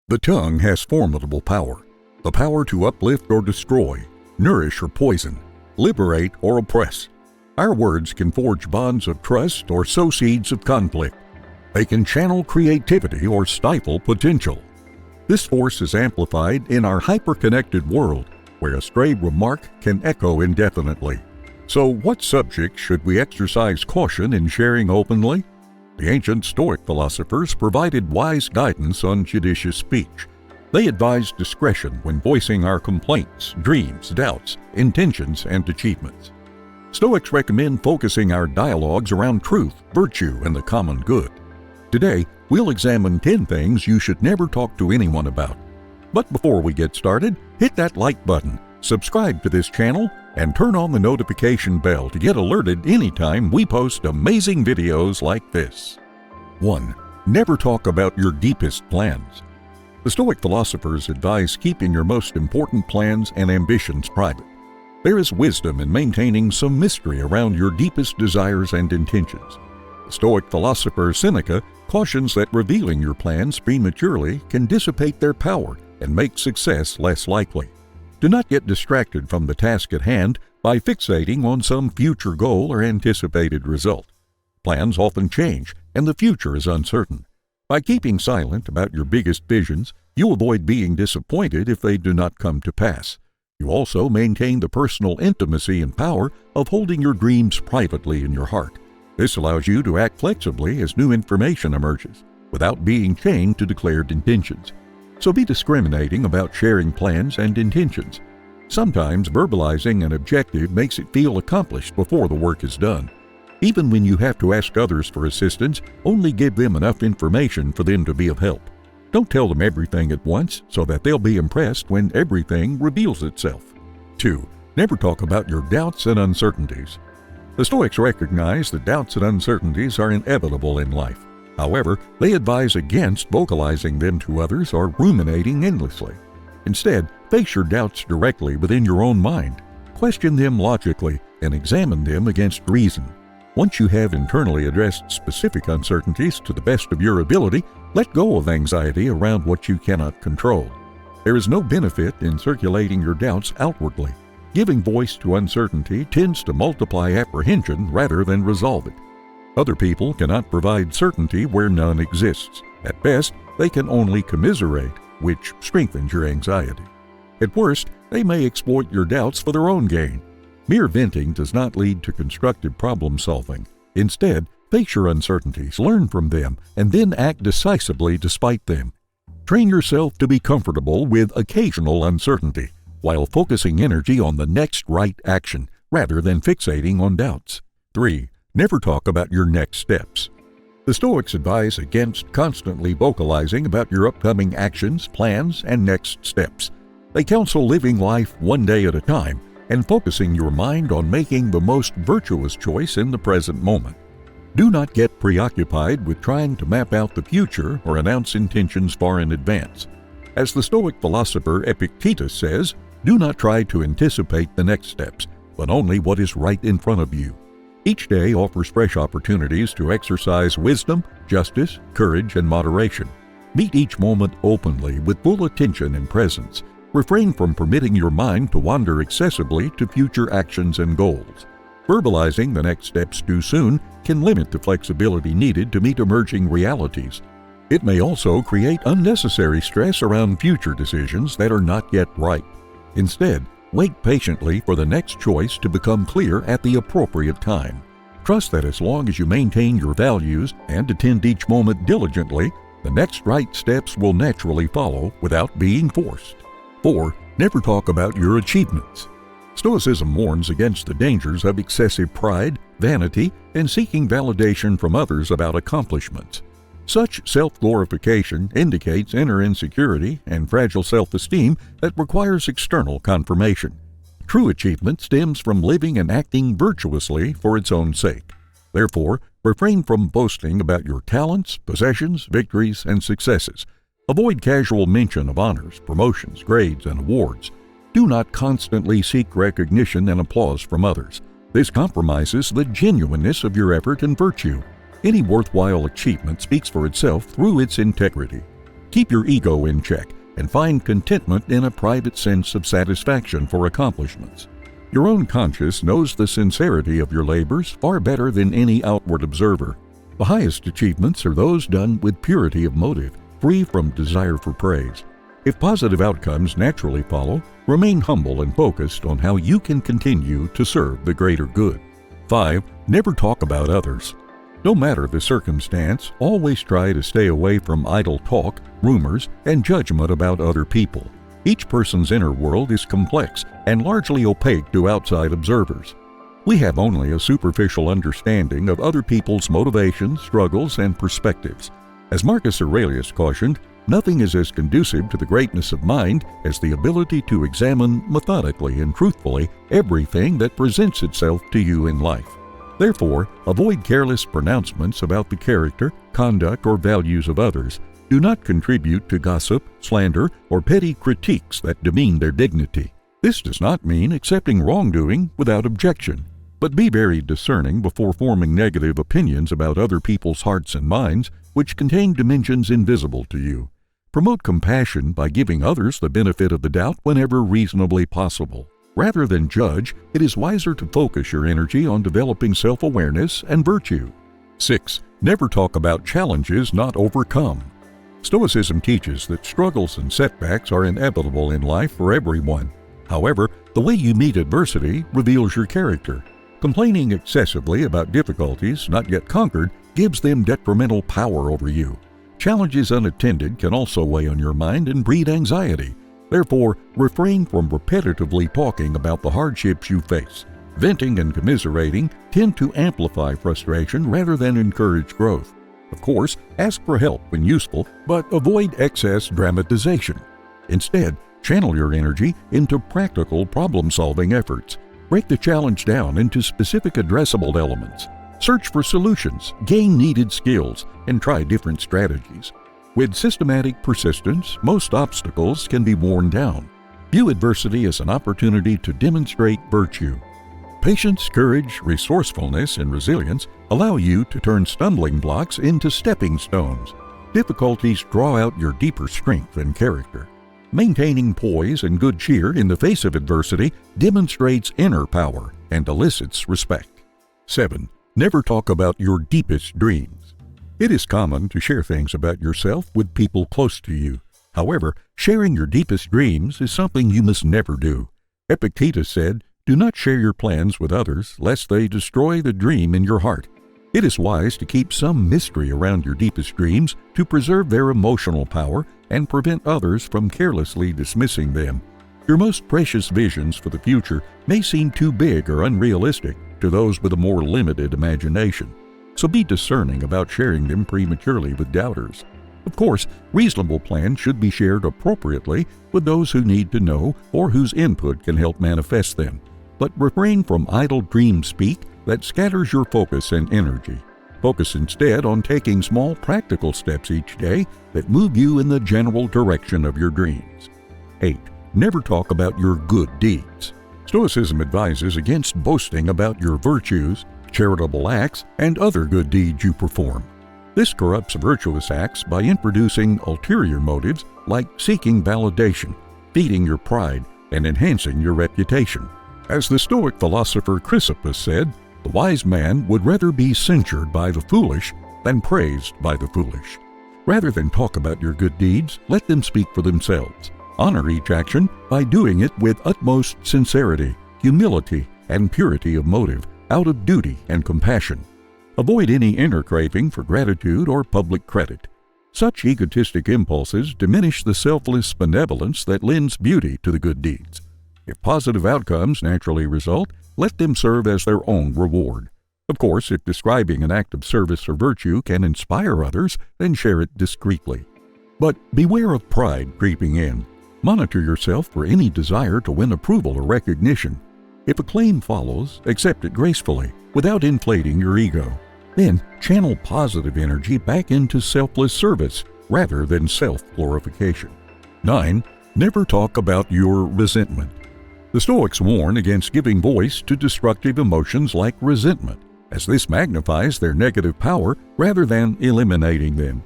The tongue has formidable power, the power to uplift or destroy, nourish or poison, liberate or oppress. Our words can forge bonds of trust or sow seeds of conflict. They can channel creativity or stifle potential. This force is amplified in our hyper-connected world, where a stray remark can echo indefinitely. So what subjects should we exercise caution in sharing openly? The ancient Stoic philosophers provided wise guidance on judicious speech. They advised discretion when voicing our complaints, dreams, doubts, intentions, and achievements. Stoics recommend focusing our dialogues around truth, virtue, and the common good. Today, we'll examine 10 things you should never talk to anyone about. But before we get started, hit that like button, subscribe to this channel, and turn on the notification bell to get alerted anytime we post amazing videos like this. 1. Never talk about your deepest plans. The Stoic philosophers advise keeping your most important plans and ambitions private. There is wisdom in maintaining some mystery around your deepest desires and intentions. The Stoic philosopher Seneca cautions that revealing your plans prematurely can dissipate their power and make success less likely. Do not get distracted from the task at hand by fixating on some future goal or anticipated result. Plans often change, and the future is uncertain. By keeping silent about your biggest visions, you avoid being disappointed if they do not come to pass. You also maintain the personal intimacy and power of holding your dreams privately in your heart. This allows you to act flexibly as new information emerges, without being chained to declared intentions. So be discriminating about sharing plans and intentions. Sometimes verbalizing an objective makes it feel accomplished before the work is done. Even when you have to ask others for assistance, only give them enough information for them to be of help. Don't tell them everything at once so that they'll be impressed when everything reveals itself. 2. Never talk about your doubts and uncertainties. The Stoics recognize that doubts and uncertainties are inevitable in life. However, they advise against vocalizing them to others or ruminating endlessly. Instead, face your doubts directly within your own mind. Question them logically and examine them against reason. Once you have internally addressed specific uncertainties to the best of your ability, let go of anxiety around what you cannot control. There is no benefit in circulating your doubts outwardly. Giving voice to uncertainty tends to multiply apprehension rather than resolve it. Other people cannot provide certainty where none exists. At best, they can only commiserate, which strengthens your anxiety. At worst, they may exploit your doubts for their own gain. Mere venting does not lead to constructive problem solving. Instead, face your uncertainties, learn from them, and then act decisively despite them. Train yourself to be comfortable with occasional uncertainty, while focusing energy on the next right action, rather than fixating on doubts. 3. Never talk about your next steps. The Stoics advise against constantly vocalizing about your upcoming actions, plans, and next steps. They counsel living life one day at a time and focusing your mind on making the most virtuous choice in the present moment. Do not get preoccupied with trying to map out the future or announce intentions far in advance. As the Stoic philosopher Epictetus says, do not try to anticipate the next steps, but only what is right in front of you. Each day offers fresh opportunities to exercise wisdom, justice, courage, and moderation. Meet each moment openly with full attention and presence. Refrain from permitting your mind to wander excessively to future actions and goals. Verbalizing the next steps too soon can limit the flexibility needed to meet emerging realities. It may also create unnecessary stress around future decisions that are not yet ripe. Instead, wait patiently for the next choice to become clear at the appropriate time. Trust that as long as you maintain your values and attend each moment diligently, the next right steps will naturally follow without being forced. 4. Never talk about your achievements. Stoicism warns against the dangers of excessive pride, vanity, and seeking validation from others about accomplishments. Such self-glorification indicates inner insecurity and fragile self-esteem that requires external confirmation. True achievement stems from living and acting virtuously for its own sake. Therefore, refrain from boasting about your talents, possessions, victories, and successes. Avoid casual mention of honors, promotions, grades, and awards. Do not constantly seek recognition and applause from others. This compromises the genuineness of your effort and virtue. Any worthwhile achievement speaks for itself through its integrity. Keep your ego in check and find contentment in a private sense of satisfaction for accomplishments. Your own conscience knows the sincerity of your labors far better than any outward observer. The highest achievements are those done with purity of motive, free from desire for praise. If positive outcomes naturally follow, remain humble and focused on how you can continue to serve the greater good. 5. Never talk about others. No matter the circumstance, always try to stay away from idle talk, rumors, and judgment about other people. Each person's inner world is complex and largely opaque to outside observers. We have only a superficial understanding of other people's motivations, struggles, and perspectives. As Marcus Aurelius cautioned, nothing is as conducive to the greatness of mind as the ability to examine methodically and truthfully everything that presents itself to you in life. Therefore, avoid careless pronouncements about the character, conduct, or values of others. Do not contribute to gossip, slander, or petty critiques that demean their dignity. This does not mean accepting wrongdoing without objection, but be very discerning before forming negative opinions about other people's hearts and minds, which contain dimensions invisible to you. Promote compassion by giving others the benefit of the doubt whenever reasonably possible. Rather than judge, it is wiser to focus your energy on developing self-awareness and virtue. 6. Never talk about challenges not overcome. Stoicism teaches that struggles and setbacks are inevitable in life for everyone. However, the way you meet adversity reveals your character. Complaining excessively about difficulties not yet conquered gives them detrimental power over you. Challenges unattended can also weigh on your mind and breed anxiety. Therefore, refrain from repetitively talking about the hardships you face. Venting and commiserating tend to amplify frustration rather than encourage growth. Of course, ask for help when useful, but avoid excess dramatization. Instead, channel your energy into practical problem-solving efforts. Break the challenge down into specific addressable elements. Search for solutions, gain needed skills, and try different strategies. With systematic persistence, most obstacles can be worn down. View adversity as an opportunity to demonstrate virtue. Patience, courage, resourcefulness, and resilience allow you to turn stumbling blocks into stepping stones. Difficulties draw out your deeper strength and character. Maintaining poise and good cheer in the face of adversity demonstrates inner power and elicits respect. 7. Never talk about your deepest dreams. It is common to share things about yourself with people close to you. However, sharing your deepest dreams is something you must never do. Epictetus said, "Do not share your plans with others, lest they destroy the dream in your heart." It is wise to keep some mystery around your deepest dreams to preserve their emotional power and prevent others from carelessly dismissing them. Your most precious visions for the future may seem too big or unrealistic to those with a more limited imagination. So be discerning about sharing them prematurely with doubters. Of course, reasonable plans should be shared appropriately with those who need to know or whose input can help manifest them. But refrain from idle dream speak that scatters your focus and energy. Focus instead on taking small practical steps each day that move you in the general direction of your dreams. 8. Never talk about your good deeds. Stoicism advises against boasting about your virtues, charitable acts, and other good deeds you perform. This corrupts virtuous acts by introducing ulterior motives like seeking validation, feeding your pride, and enhancing your reputation. As the Stoic philosopher Chrysippus said, "The wise man would rather be censured by the foolish than praised by the foolish." Rather than talk about your good deeds, let them speak for themselves. Honor each action by doing it with utmost sincerity, humility, and purity of motive, out of duty and compassion. Avoid any inner craving for gratitude or public credit. Such egotistic impulses diminish the selfless benevolence that lends beauty to the good deeds. If positive outcomes naturally result, let them serve as their own reward. Of course, if describing an act of service or virtue can inspire others, then share it discreetly. But beware of pride creeping in. Monitor yourself for any desire to win approval or recognition. If acclaim follows, accept it gracefully, without inflating your ego. Then channel positive energy back into selfless service rather than self-glorification. 9. Never talk about your resentment. The Stoics warn against giving voice to destructive emotions like resentment, as this magnifies their negative power rather than eliminating them.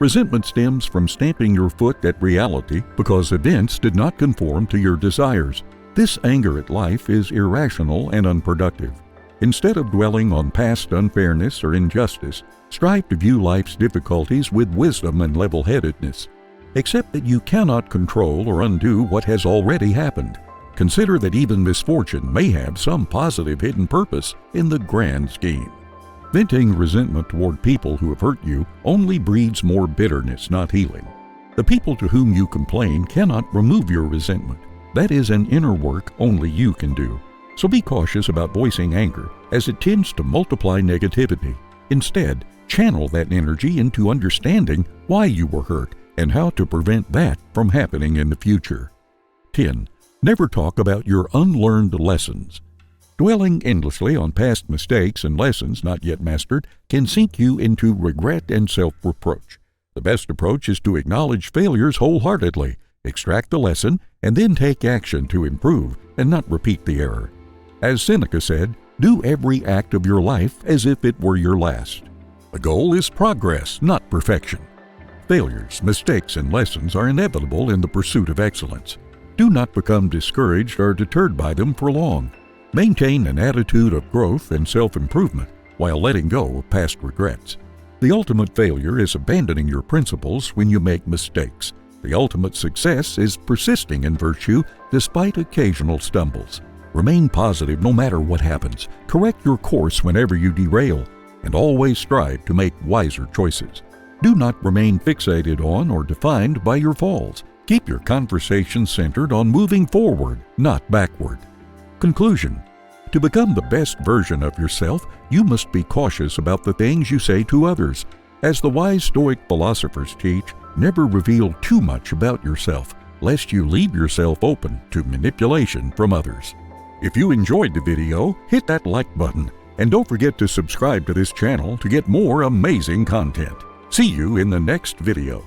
Resentment stems from stamping your foot at reality because events did not conform to your desires. This anger at life is irrational and unproductive. Instead of dwelling on past unfairness or injustice, strive to view life's difficulties with wisdom and level-headedness. Accept that you cannot control or undo what has already happened. Consider that even misfortune may have some positive hidden purpose in the grand scheme. Venting resentment toward people who have hurt you only breeds more bitterness, not healing. The people to whom you complain cannot remove your resentment. That is an inner work only you can do. So be cautious about voicing anger, as it tends to multiply negativity. Instead, channel that energy into understanding why you were hurt and how to prevent that from happening in the future. 10. Never talk about your unlearned lessons. Dwelling endlessly on past mistakes and lessons not yet mastered can sink you into regret and self-reproach. The best approach is to acknowledge failures wholeheartedly, extract the lesson, and then take action to improve and not repeat the error. As Seneca said, do every act of your life as if it were your last. The goal is progress, not perfection. Failures, mistakes, and lessons are inevitable in the pursuit of excellence. Do not become discouraged or deterred by them for long. Maintain an attitude of growth and self-improvement while letting go of past regrets. The ultimate failure is abandoning your principles when you make mistakes. The ultimate success is persisting in virtue despite occasional stumbles. Remain positive no matter what happens. Correct your course whenever you derail, and always strive to make wiser choices. Do not remain fixated on or defined by your falls. Keep your conversation centered on moving forward, not backward. Conclusion: to become the best version of yourself, you must be cautious about the things you say to others. As the wise Stoic philosophers teach, never reveal too much about yourself, lest you leave yourself open to manipulation from others. If you enjoyed the video, hit that like button, and don't forget to subscribe to this channel to get more amazing content. See you in the next video.